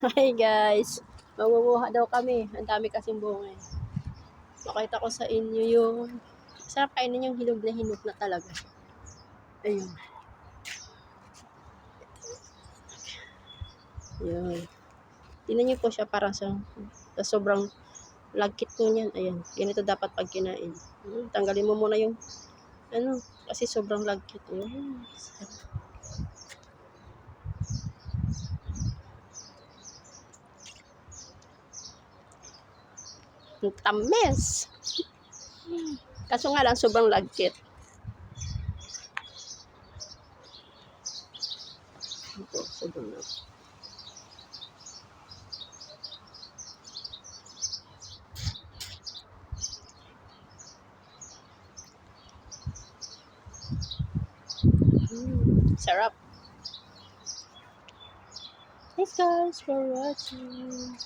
Hi guys, mangunguha daw kami. Ang dami kasing bunga eh. Makita ko sa inyo yung sarap kainin yung hinog na talaga. Ayun. Ayun. Tingnan niyo po siya parang sa sobrang lagkit po niyan. Ayan. Ganito dapat pag kinain. Tanggalin mo muna yung kasi sobrang lagkit. Ayun. Ang tamis. Kaso nga lang sobrang lagkit. Ito, sobrang lagkit. Sarap. Thanks guys for watching.